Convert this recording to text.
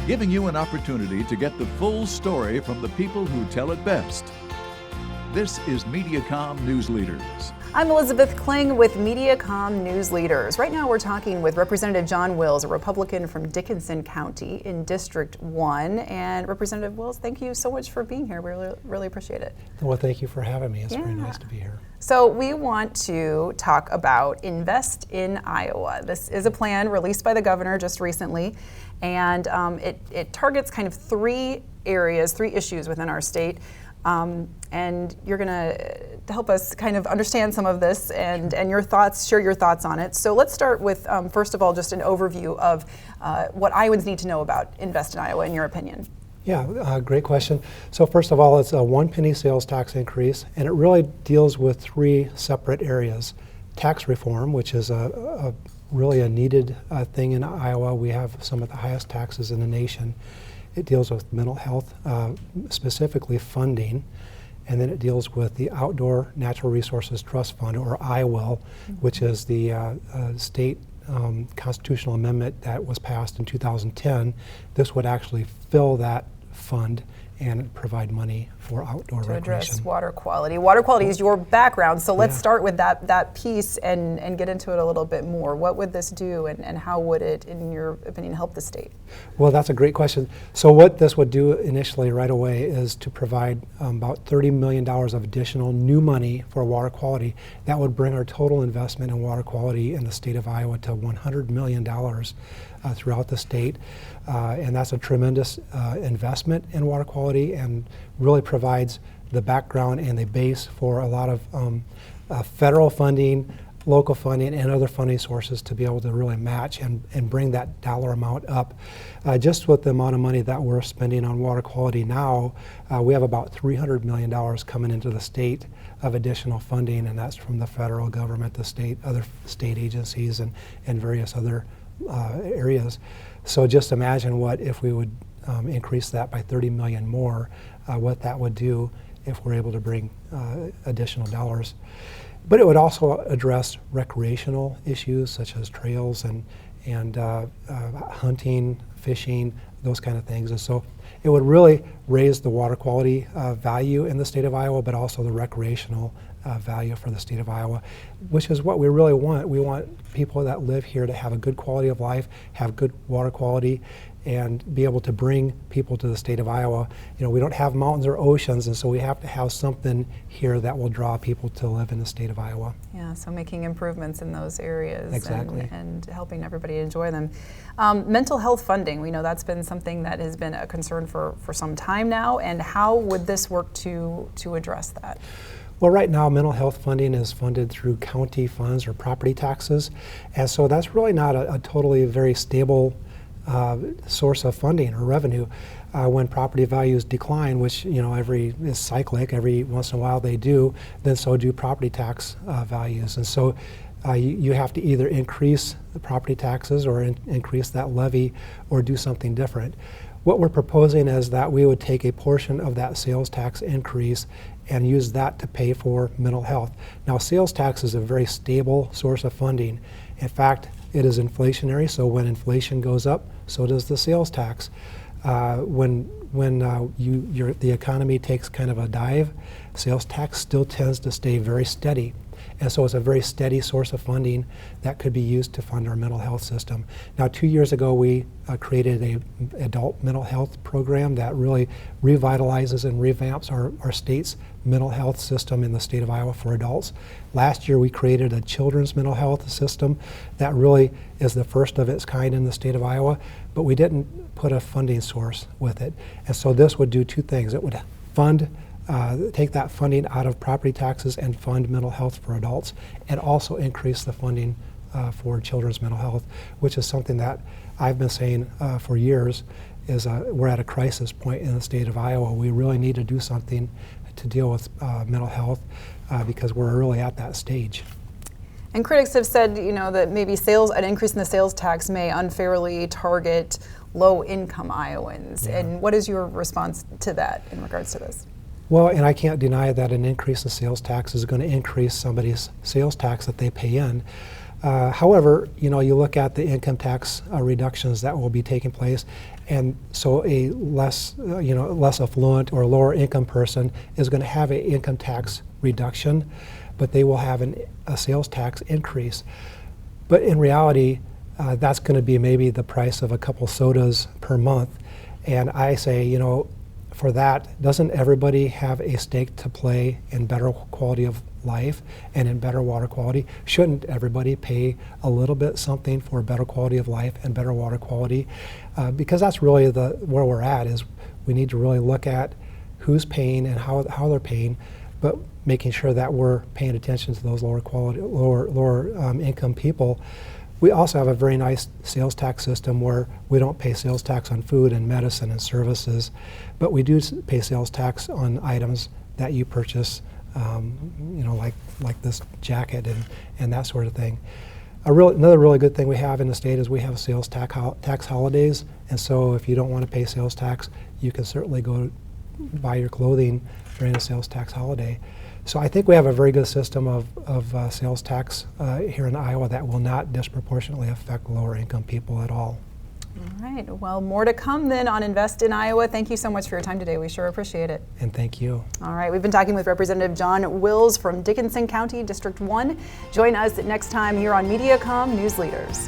giving you an opportunity to get the full story from the people who tell it best. This is Mediacom News Leaders. I'm Elizabeth Kling with Mediacom News Leaders. Right now we're talking with Representative John Wills, a Republican from Dickinson County in District 1. And Representative Wills, thank you so much for being here. We really appreciate it. Well, thank you for having me. It's very nice to be here. So we want to talk about Invest in Iowa. This is a plan released by the governor just recently, and it targets kind of three issues within our state. And you're going to help us kind of understand some of this and your thoughts, share your thoughts on it. So let's start with, first of all, just an overview of what Iowans need to know about Invest in Iowa, in your opinion. Yeah, great question. So first of all, it's a 1 penny sales tax increase, and it really deals with three separate areas. Tax reform, which is really a needed thing in Iowa. We have some of the highest taxes in the nation. It deals with mental health, specifically funding, and then it deals with the Outdoor Natural Resources Trust Fund, or IWIL, which is the state constitutional amendment that was passed in 2010. This would actually fill that fund and provide money for outdoor recreation. To address water quality. Water quality is your background, so let's start with that piece and get into it a little bit more. What would this do, and how would it, in your opinion, help the state? Well, that's a great question. So what this would do initially right away is to provide about $30 million of additional new money for water quality. That would bring our total investment in water quality in the state of Iowa to $100 million throughout the state. And that's a tremendous investment in water quality, and really provides the background and the base for a lot of federal funding, local funding, and other funding sources to be able to really match and bring that dollar amount up. Just with the amount of money that we're spending on water quality now, we have about $300 million coming into the state of additional funding, and that's from the federal government, the state, other state agencies, and various other areas. So just imagine what if we would increase that by 30 million more, what that would do if we're able to bring additional dollars. But it would also address recreational issues such as trails and hunting, fishing, those kind of things. And so it would really raise the water quality value in the state of Iowa, but also the recreational value for the state of Iowa, which is what we really want. We want people that live here to have a good quality of life, have good water quality, and be able to bring people to the state of Iowa. You know, we don't have mountains or oceans, and so we have to have something here that will draw people to live in the state of Iowa. Yeah, so making improvements in those areas. Exactly. And helping everybody enjoy them. Mental health funding, we know that's been something that has been a concern for some time now, and how would this work to address that? Well, right now, mental health funding is funded through county funds or property taxes, and so that's really not a totally very stable source of funding or revenue. When property values decline, which is cyclic, every once in a while they do, then so do property tax values, and so you have to either increase the property taxes or increase that levy, or do something different. What we're proposing is that we would take a portion of that sales tax increase and use that to pay for mental health. Now, sales tax is a very stable source of funding. In fact, it is inflationary, so when inflation goes up, so does the sales tax. When the economy takes kind of a dive, sales tax still tends to stay very steady. And so it's a very steady source of funding that could be used to fund our mental health system. Now, 2 years ago, we created an adult mental health program that really revitalizes and revamps our state's mental health system in the state of Iowa for adults. Last year, we created a children's mental health system that really is the first of its kind in the state of Iowa, but we didn't put a funding source with it. And so this would do two things. It would take that funding out of property taxes and fund mental health for adults, and also increase the funding for children's mental health, which is something that I've been saying for years is we're at a crisis point in the state of Iowa. We really need to do something to deal with mental health because we're really at that stage. And critics have said, that maybe an increase in the sales tax may unfairly target low-income Iowans. Yeah. And what is your response to that in regards to this? Well, and I can't deny that an increase in sales tax is going to increase somebody's sales tax that they pay in. However, you look at the income tax reductions that will be taking place, and so a less affluent or lower income person is going to have an income tax reduction, but they will have a sales tax increase. But in reality, that's going to be maybe the price of a couple sodas per month. And I say, for that, doesn't everybody have a stake to play in better quality of life and in better water quality? Shouldn't everybody pay a little bit something for better quality of life and better water quality? Because that's really where we're at, is we need to really look at who's paying and how they're paying, but making sure that we're paying attention to those lower income people. We also have a very nice sales tax system where we don't pay sales tax on food and medicine and services, but we do pay sales tax on items that you purchase, like this jacket and that sort of thing. Another really good thing we have in the state is we have sales tax holidays, and so if you don't want to pay sales tax, you can certainly go buy your clothing during a sales tax holiday. So I think we have a very good system of sales tax here in Iowa that will not disproportionately affect lower income people at all. All right, well, more to come then on Invest in Iowa. Thank you so much for your time today. We sure appreciate it. And thank you. All right, we've been talking with Representative John Wills from Dickinson County, District 1. Join us next time here on Mediacom News Leaders.